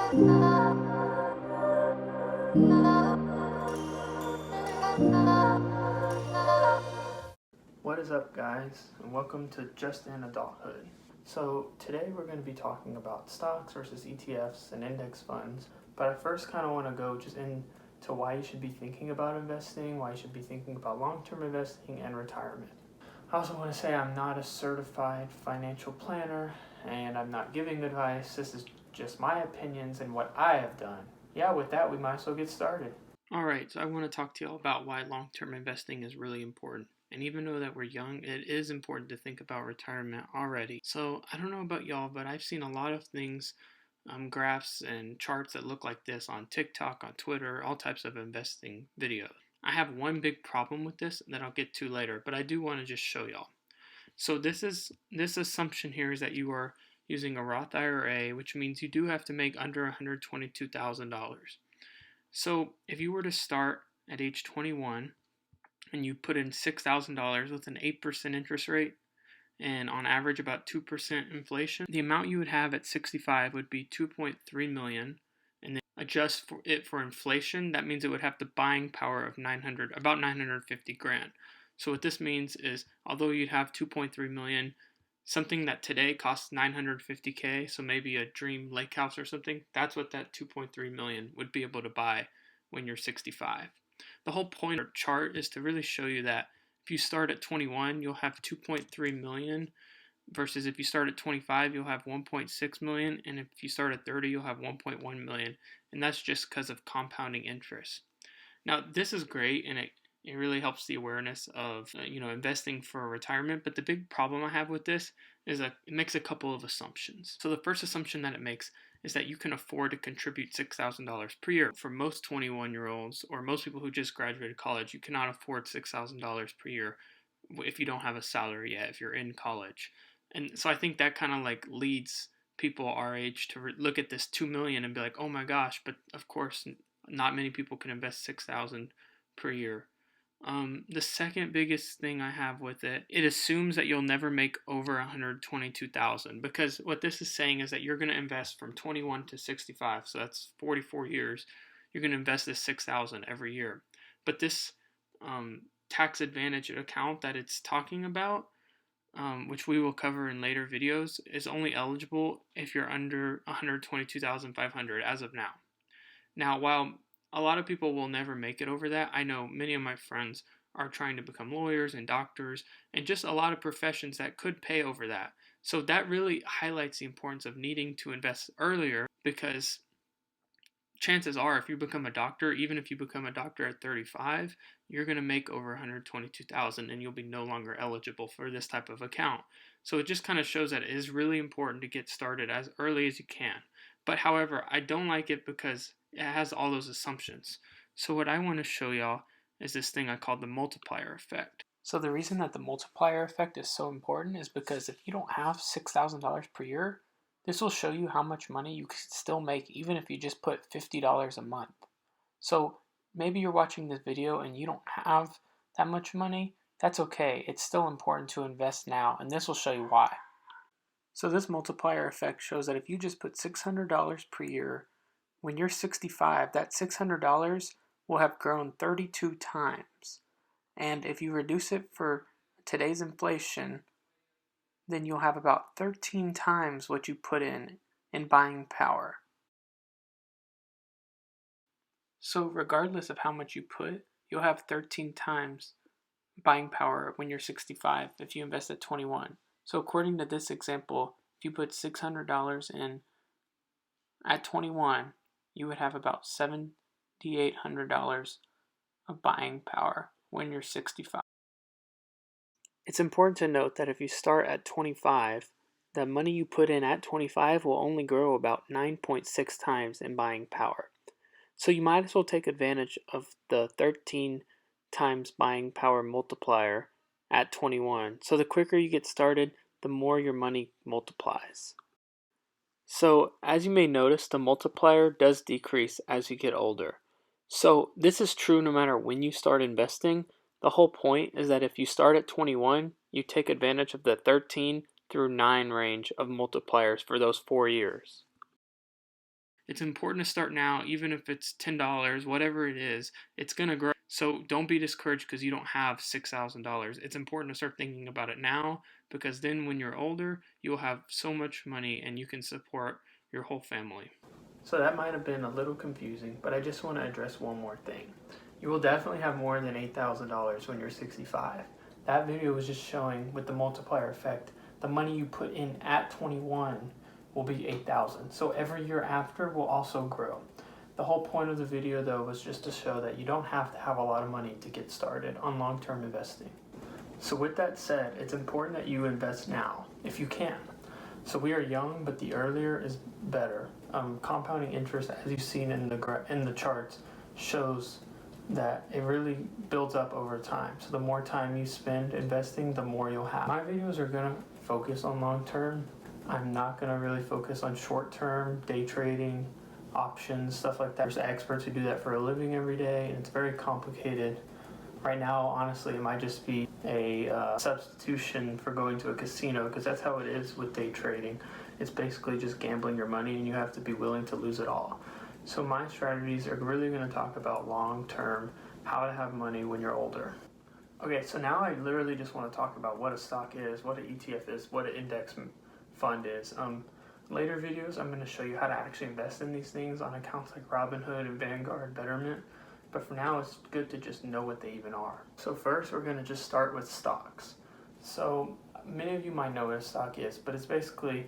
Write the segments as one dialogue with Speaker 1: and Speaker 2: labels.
Speaker 1: What is up, guys, and welcome to Just in Adulthood. So today we're going to be talking about stocks versus ETFs and index funds, but I first kind of want to go just into why you should be thinking about investing, why you should be thinking about long-term investing and retirement. I also want to say I'm not a certified financial planner and I'm not giving advice. This is just my opinions and what I have done. Yeah, with that, we might as well get started. Alright, so I want to talk to y'all about why long-term investing is really important. And even though that we're young, it is important to think about retirement already. So I don't know about y'all, but I've seen a lot of things, graphs and charts that look like this on TikTok, on Twitter, all types of investing videos. I have one big problem with this that I'll get to later, but I do want to just show y'all. So this assumption here is that you are using a Roth IRA, which means you do have to make under $122,000. So if you were to start at age 21 and you put in $6,000 with an 8% interest rate and on average about 2% inflation, the amount you would have at 65 would be $2.3 million. And then adjust it for inflation, that means it would have the buying power of about 950 grand. So what this means is, although you'd have 2.3 million, something that today costs 950K, so maybe a dream lake house or something, that's what that 2.3 million would be able to buy when you're 65. The whole point of our chart is to really show you that if you start at 21, you'll have 2.3 million, versus if you start at 25, you'll have 1.6 million, and if you start at 30, you'll have 1.1 million, and that's just because of compounding interest. Now, this is great, and it really helps the awareness of investing for retirement, but the big problem I have with this is that it makes a couple of assumptions. So the first assumption that it makes is that you can afford to contribute $6,000 per year. For most 21-year-olds or most people who just graduated college, you cannot afford $6,000 per year if you don't have a salary yet, if you're in college. And so I think that kind of leads people our age to look at this 2 million and be like, oh my gosh, but of course not many people can invest $6,000 per year. The second biggest thing I have with it assumes that you'll never make over 122,000, because what this is saying is that you're going to invest from 21 to 65, so that's 44 years. You're going to invest this 6,000 every year. But this tax advantage account that it's talking about, which we will cover in later videos, is only eligible if you're under 122,500 as of now. Now, while a lot of people will never make it over that, I know many of my friends are trying to become lawyers and doctors and just a lot of professions that could pay over that. So that really highlights the importance of needing to invest earlier, because chances are if you become a doctor, even if you become a doctor at 35, you're going to make over 122,000 and you'll be no longer eligible for this type of account. So it just kind of shows that it is really important to get started as early as you can. But however, I don't like it because it has all those assumptions. So what I want to show y'all is this thing I call the multiplier effect. So the reason that the multiplier effect is so important is because if you don't have $6,000 per year, this will show you how much money you can still make even if you just put $50 a month. So maybe you're watching this video and you don't have that much money. That's okay. It's still important to invest now, and this will show you why. So this multiplier effect shows that if you just put $600 per year, when you're 65, that $600 will have grown 32 times. And if you reduce it for today's inflation, then you'll have about 13 times what you put in buying power. So regardless of how much you put, you'll have 13 times buying power when you're 65 if you invest at 21. So according to this example, if you put $600 in at 21, you would have about $7,800 of buying power when you're 65. It's important to note that if you start at 25, the money you put in at 25 will only grow about 9.6 times in buying power. So you might as well take advantage of the 13 times buying power multiplier at 21. So the quicker you get started, the more your money multiplies. So as you may notice, the multiplier does decrease as you get older. So this is true no matter when you start investing. The whole point is that if you start at 21, you take advantage of the 13 through 9 range of multipliers for those 4 years. It's important to start now, even if it's $10, whatever it is, it's going to grow. So don't be discouraged because you don't have $6,000. It's important to start thinking about it now, because then when you're older, you'll have so much money and you can support your whole family. So that might have been a little confusing, but I just want to address one more thing. You will definitely have more than $8,000 when you're 65. That video was just showing, with the multiplier effect, the money you put in at 21 will be 8,000. So every year after will also grow. The whole point of the video though was just to show that you don't have to have a lot of money to get started on long-term investing. So with that said, it's important that you invest now, if you can. So we are young, but the earlier is better. Compounding interest, as you've seen in the charts, shows that it really builds up over time. So the more time you spend investing, the more you'll have. My videos are gonna focus on long term. I'm not gonna really focus on short term, day trading, options, stuff like that. There's experts who do that for a living every day, and it's very complicated. Right now, honestly, it might just be a substitution for going to a casino, because that's how it is with day trading. It's basically just gambling your money, and you have to be willing to lose it all. So my strategies are really going to talk about long-term, how to have money when you're older. Okay, so now I literally just want to talk about what a stock is, what an ETF is, what an index fund is. Later videos, I'm going to show you how to actually invest in these things on accounts like Robinhood and Vanguard, Betterment. But for now, it's good to just know what they even are. So first, we're going to just start with stocks. So many of you might know what a stock is, but it's basically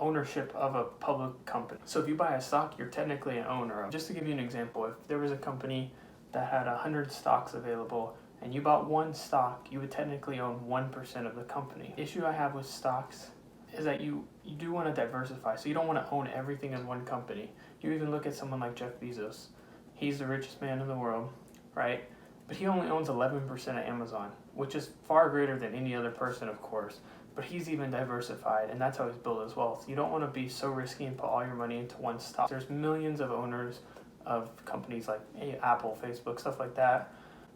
Speaker 1: ownership of a public company. So if you buy a stock, you're technically an owner of. Just to give you an example, if there was a company that had 100 stocks available and you bought one stock, you would technically own 1% of the company. The issue I have with stocks is that you do want to diversify, so you don't want to own everything in one company. You even look at someone like Jeff Bezos. He's the richest man in the world, right? But he only owns 11% of Amazon, which is far greater than any other person, of course. But he's even diversified, and that's how he's built his wealth. You don't want to be so risky and put all your money into one stock. There's millions of owners of companies like Apple, Facebook, stuff like that.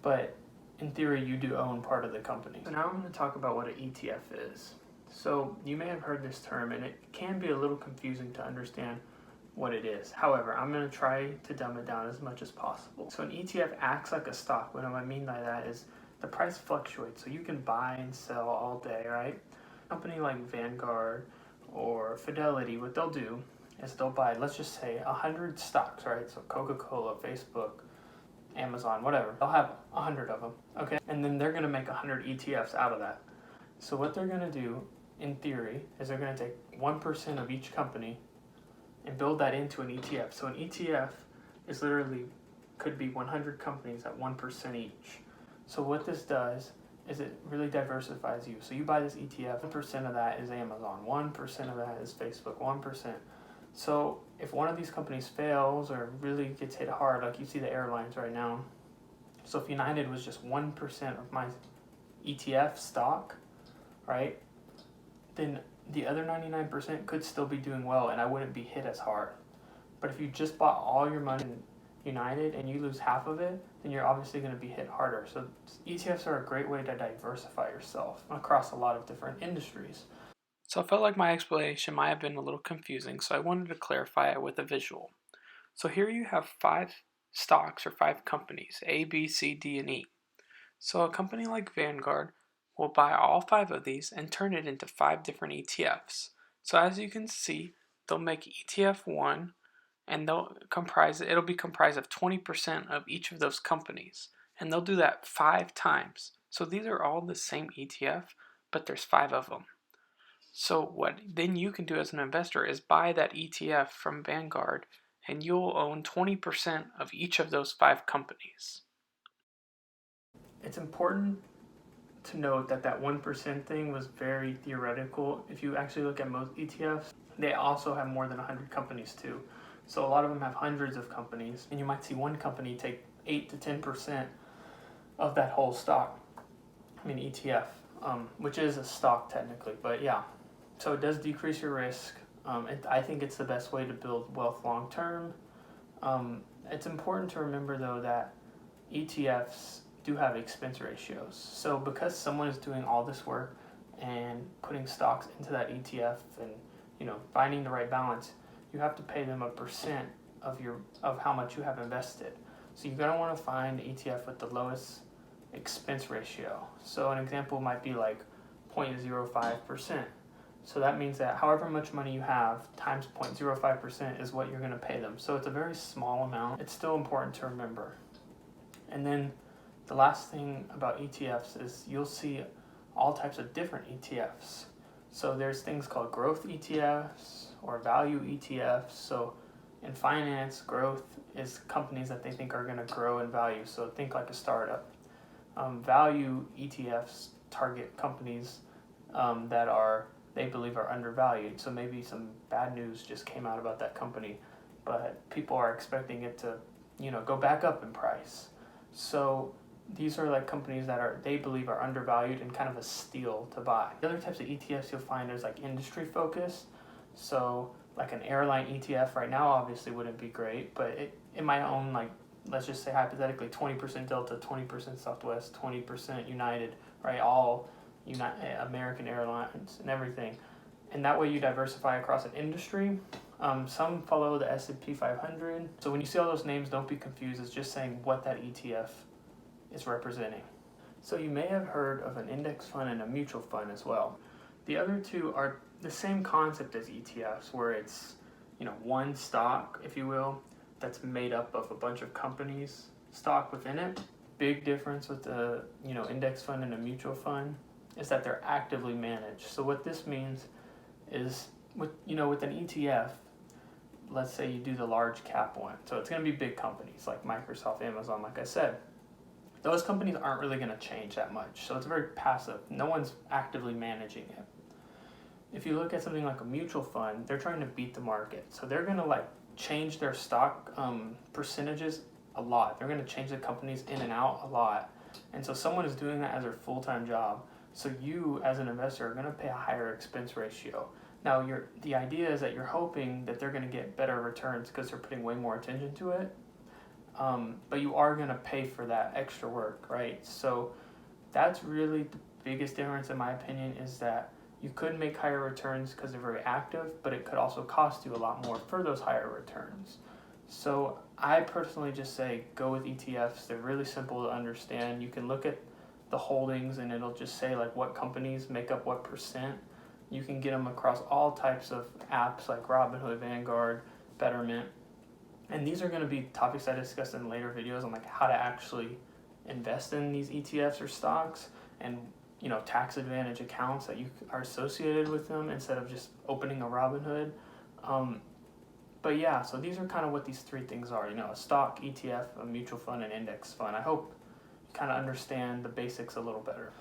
Speaker 1: But in theory, you do own part of the company. So now I'm going to talk about what an ETF is. So you may have heard this term, and it can be a little confusing to understand what it is. However, I'm going to try to dumb it down as much as possible. So an ETF acts like a stock. What I mean by that is the price fluctuates, so you can buy and sell all day, right? A company like Vanguard or Fidelity, what they'll do is they'll buy, let's just say, 100 stocks, right? So Coca-Cola, Facebook, Amazon, whatever. They'll have 100 of them, okay? And then they're going to make 100 ETFs out of that. So what they're going to do, in theory, is they're going to take 1% of each company and build that into an ETF. So an ETF is literally, could be 100 companies at 1% each. So what this does is it really diversifies you. So you buy this ETF, 1% of that is Amazon, 1% of that is Facebook, 1%. So if one of these companies fails or really gets hit hard, like you see the airlines right now, so if United was just 1% of my ETF stock, right, then the other 99% could still be doing well and I wouldn't be hit as hard. But if you just bought all your money in United and you lose half of it, then you're obviously going to be hit harder. So ETFs are a great way to diversify yourself across a lot of different industries. So I felt like my explanation might have been a little confusing, so I wanted to clarify it with a visual. So here you have 5 stocks or 5 companies, A, B, C, D, and E. So a company like Vanguard will buy all 5 of these and turn it into 5 different ETFs. So as you can see, they'll make ETF 1, and it'll be comprised of 20% of each of those companies. And they'll do that 5 times. So these are all the same ETF, but there's 5 of them. So what then you can do as an investor is buy that ETF from Vanguard, and you'll own 20% of each of those 5 companies. It's important to note that 1% thing was very theoretical. If you actually look at most ETFs, they also have more than 100 companies too. So a lot of them have hundreds of companies, and you might see one company take 8 to 10% of that whole stock. ETF, which is a stock technically, but yeah. So it does decrease your risk. I think it's the best way to build wealth long term. It's important to remember though that ETFs do have expense ratios. So because someone is doing all this work and putting stocks into that ETF and finding the right balance, you have to pay them a percent of how much you have invested. So you're going to want to find an ETF with the lowest expense ratio. So an example might be like 0.05%. So that means that however much money you have times 0.05% is what you're going to pay them. So it's a very small amount. It's still important to remember. And then the last thing about ETFs is you'll see all types of different ETFs. So there's things called growth ETFs or value ETFs. So in finance, growth is companies that they think are going to grow in value. So think like a startup. Value ETFs target companies that they believe are undervalued. So maybe some bad news just came out about that company, but people are expecting it to, go back up in price. So these are like companies that they believe are undervalued and kind of a steal to buy. The other types of ETFs you'll find is like industry focused. So like an airline ETF right now obviously wouldn't be great, but it might own, like, let's just say hypothetically 20% Delta, 20% Southwest, 20% United, right? All American Airlines and everything. And that way you diversify across an industry. Some follow the S&P 500. So when you see all those names, don't be confused. It's just saying what that ETF is representing. So you may have heard of an index fund and a mutual fund as well. The other two are the same concept as ETFs, where it's, one stock, if you will, that's made up of a bunch of companies' stock within it. Big difference with the, index fund and a mutual fund is that they're actively managed. So what this means is with an ETF, let's say you do the large cap one. So it's going to be big companies like Microsoft, Amazon, like I said. Those companies aren't really going to change that much. So it's very passive. No one's actively managing it. If you look at something like a mutual fund, they're trying to beat the market. So they're going to change their stock percentages a lot. They're going to change the companies in and out a lot. And so someone is doing that as their full-time job. So you, as an investor, are going to pay a higher expense ratio. Now, the idea is that you're hoping that they're going to get better returns because they're putting way more attention to it. But you are going to pay for that extra work, right? So that's really the biggest difference, in my opinion, is that you could make higher returns because they're very active, but it could also cost you a lot more for those higher returns. So I personally just say go with ETFs. They're really simple to understand. You can look at the holdings and it'll just say what companies make up what percent. You can get them across all types of apps like Robinhood, Vanguard, Betterment. And these are going to be topics I discuss in later videos on how to actually invest in these ETFs or stocks, and tax advantage accounts that you are associated with them instead of just opening a Robinhood. But yeah, so these are kind of what these three things are, a stock, ETF, a mutual fund, and index fund. I hope you kind of understand the basics a little better.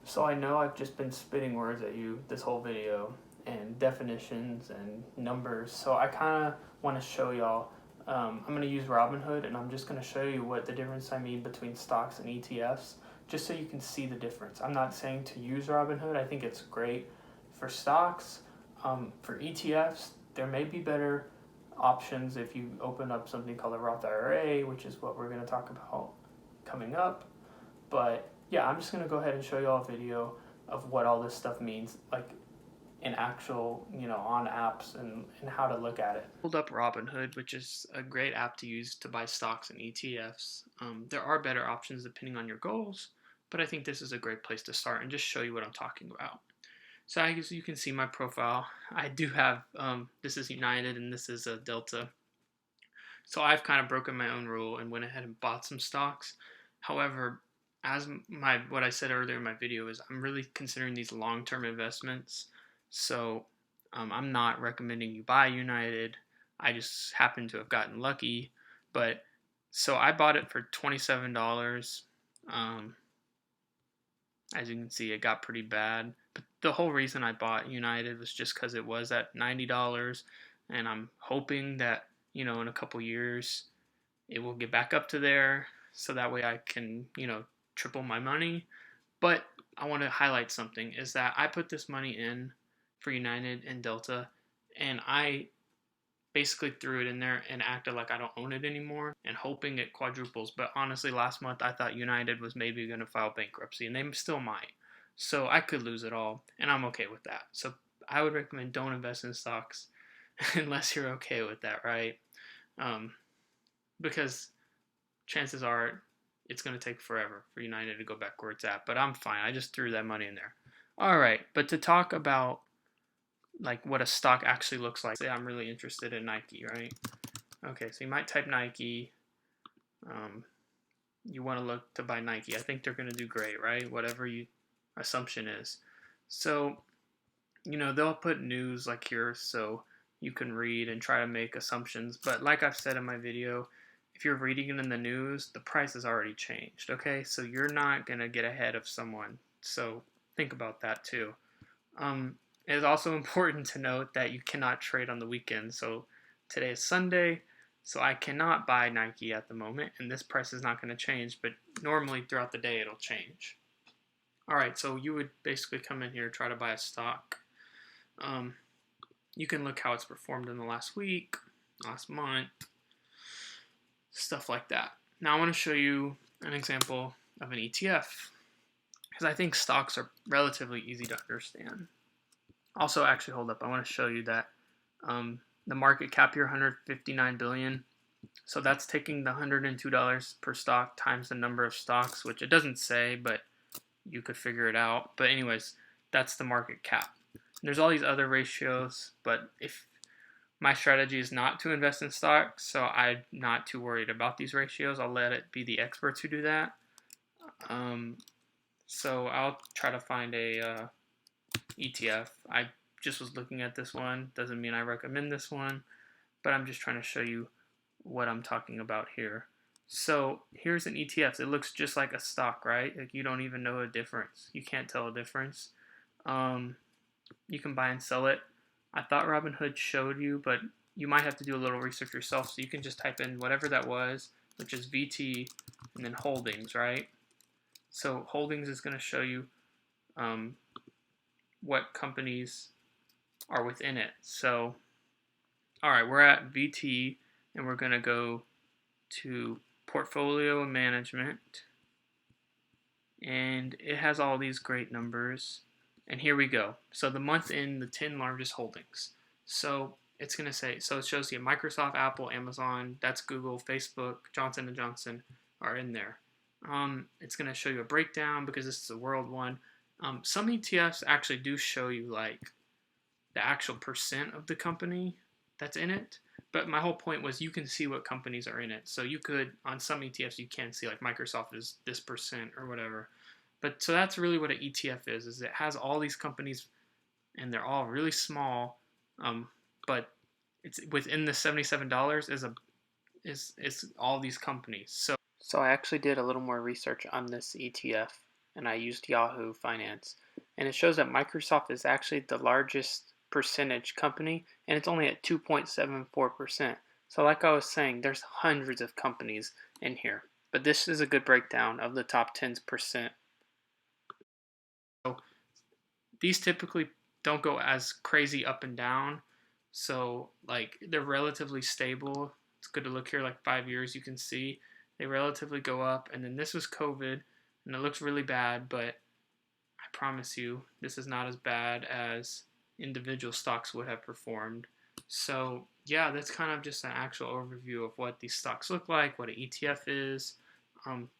Speaker 1: So I know I've just been spitting words at you this whole video and definitions and numbers. So I kind of want to show y'all, I'm going to use Robinhood and I'm just going to show you what the difference I mean between stocks and ETFs, just so you can see the difference. I'm not saying to use Robinhood. I think it's great for stocks. For ETFs, there may be better options if you open up something called a Roth IRA, which is what we're going to talk about coming up. But yeah, I'm just going to go ahead and show you all a video of what all this stuff means, in actual, on apps and how to look at it. Pulled up Robinhood, which is a great app to use to buy stocks and ETFs. There are better options depending on your goals, but I think this is a great place to start and just show you what I'm talking about. So I guess you can see my profile. I do have, this is United and this is a Delta. So I've kind of broken my own rule and went ahead and bought some stocks. However, as what I said earlier in my video is I'm really considering these long-term investments. So I'm not recommending you buy United. I just happen to have gotten lucky. But so I bought it for $27. As you can see, it got pretty bad. But the whole reason I bought United was just because it was at $90. And I'm hoping that, in a couple years, it will get back up to there. So that way I can, triple my money. But I want to highlight something is that I put this money in for United and Delta, and I basically threw it in there and acted like I don't own it anymore and hoping it quadruples. But honestly, last month I thought United was maybe going to file bankruptcy, and they still might. So I could lose it all, and I'm okay with that. So I would recommend don't invest in stocks. unless you're okay with that, right? Because chances are it's going to take forever for United to go back where it's at. But I'm fine. I just threw that money in there. All right, but to talk about like what a stock actually looks like, say I'm really interested in Nike, right? Okay, so you might type Nike. You want to look to buy Nike. I think they're going to do great, right? Whatever your assumption is. So, they'll put news like here so you can read and try to make assumptions. But like I've said in my video, if you're reading it in the news, the price has already changed, okay? So you're not going to get ahead of someone. So think about that too. It is also important to note that you cannot trade on the weekend. So today is Sunday, so I cannot buy Nike at the moment, and this price is not going to change, but normally throughout the day it'll change. All right, so you would basically come in here, try to buy a stock. You can look how it's performed in the last week, last month, stuff like that. Now I want to show you an example of an ETF, because I think stocks are relatively easy to understand. Also, actually, hold up. I want to show you that the market cap here, 159 billion. So that's taking the $102 per stock times the number of stocks, which it doesn't say, but you could figure it out. But anyways, that's the market cap. There's all these other ratios, but if my strategy is not to invest in stocks, so I'm not too worried about these ratios. I'll let it be the experts who do that. So I'll try to find a ETF. I just was looking at this one. Doesn't mean I recommend this one, but I'm just trying to show you what I'm talking about here. So here's an ETF. It looks just like a stock, right? Like you don't even know a difference. You can't tell a difference. You can buy and sell it. I thought Robinhood showed you, but you might have to do a little research yourself. So you can just type in whatever that was, which is VT, and then holdings, right? So holdings is going to show you what companies are within it. So, all right, we're at VT, and we're going to go to portfolio management, and it has all these great numbers. And here we go. So the month in the 10 largest holdings. So it's going to say, so it shows you Microsoft, Apple, Amazon, that's Google, Facebook, Johnson & Johnson are in there. It's going to show you a breakdown because this is a world one. Some ETFs actually do show you like the actual percent of the company that's in it. But my whole point was you can see what companies are in it. So you could, on some ETFs, you can see like Microsoft is this percent or whatever. But so that's really what an ETF is it has all these companies and they're all really small, but it's within the $77 is all these companies. So I actually did a little more research on this ETF and I used Yahoo Finance. And it shows that Microsoft is actually the largest percentage company and it's only at 2.74%. So like I was saying, there's hundreds of companies in here. But this is a good breakdown of the top 10%. So these typically don't go as crazy up and down. So like they're relatively stable. It's good to look here like 5 years. You can see they relatively go up. And then this was COVID and it looks really bad, but I promise you this is not as bad as individual stocks would have performed. So yeah, that's kind of just an actual overview of what these stocks look like, what an ETF is.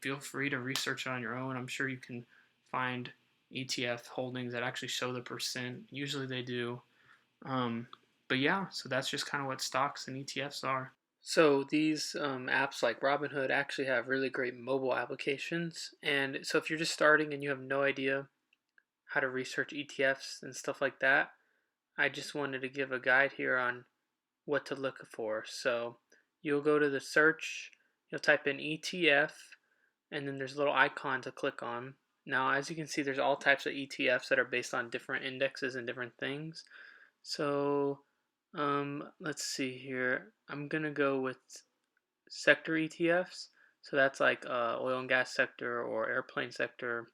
Speaker 1: Feel free to research it on your own. I'm sure you can find ETF holdings that actually show the percent. Usually they do. But yeah, so that's just kind of what stocks and ETFs are. So these apps like Robinhood actually have really great mobile applications. And so if you're just starting and you have no idea how to research ETFs and stuff like that, I just wanted to give a guide here on what to look for. So you'll go to the search, you'll type in ETF, and then there's a little icon to click on. Now, as you can see, there's all types of ETFs that are based on different indexes and different things. So, let's see here. I'm going to go with sector ETFs. So that's like oil and gas sector or airplane sector,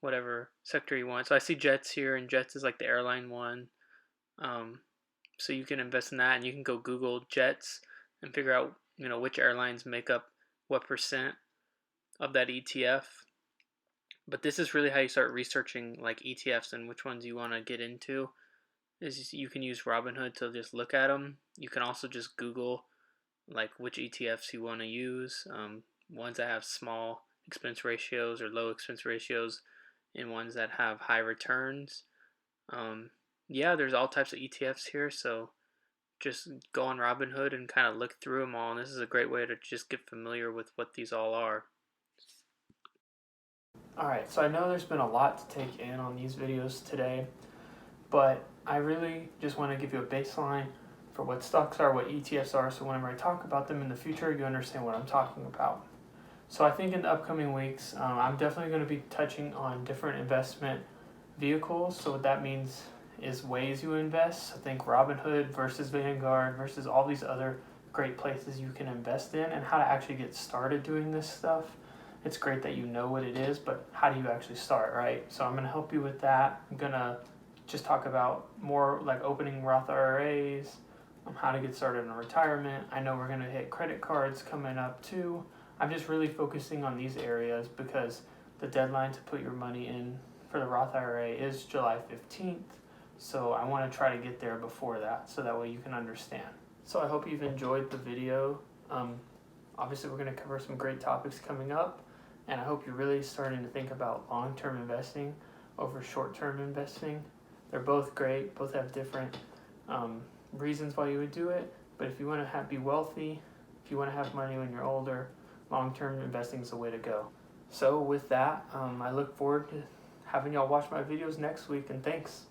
Speaker 1: whatever sector you want. So I see Jets here, and Jets is like the airline one. So you can invest in that, and you can go Google Jets and figure out, which airlines make up what percent of that ETF. But this is really how you start researching like ETFs and which ones you want to get into.
Speaker 2: is you can use Robinhood to just look at them. You can also just Google like which ETFs you want to use. Ones that have small expense ratios or low expense ratios, and ones that have high returns. Um, yeah, there's all types of ETFs here, so just go on Robinhood and kind of look through them all. And this is a great way to just get familiar with what these all are.
Speaker 1: Alright, so I know there's been a lot to take in on these videos today, but I really just want to give you a baseline for what stocks are, what ETFs are, so whenever I talk about them in the future, you understand what I'm talking about. So I think in the upcoming weeks, I'm definitely going to be touching on different investment vehicles. So what that means is ways you invest. I think Robinhood versus Vanguard versus all these other great places you can invest in, and how to actually get started doing this stuff. It's great that you know what it is, but how do you actually start, right? So I'm going to help you with that. I'm going to just talk about more like opening Roth IRAs, how to get started in retirement. I know we're going to hit credit cards coming up too. I'm just really focusing on these areas because the deadline to put your money in for the Roth IRA is July 15th. So I want to try to get there before that, so that way you can understand. So I hope you've enjoyed the video. Obviously we're going to cover some great topics coming up, and I hope you're really starting to think about long-term investing over short-term investing. They're both great, both have different reasons why you would do it, but if you want to be wealthy, if you want to have money when you're older, long-term investing is the way to go. So with that, I look forward to having y'all watch my videos next week, and thanks.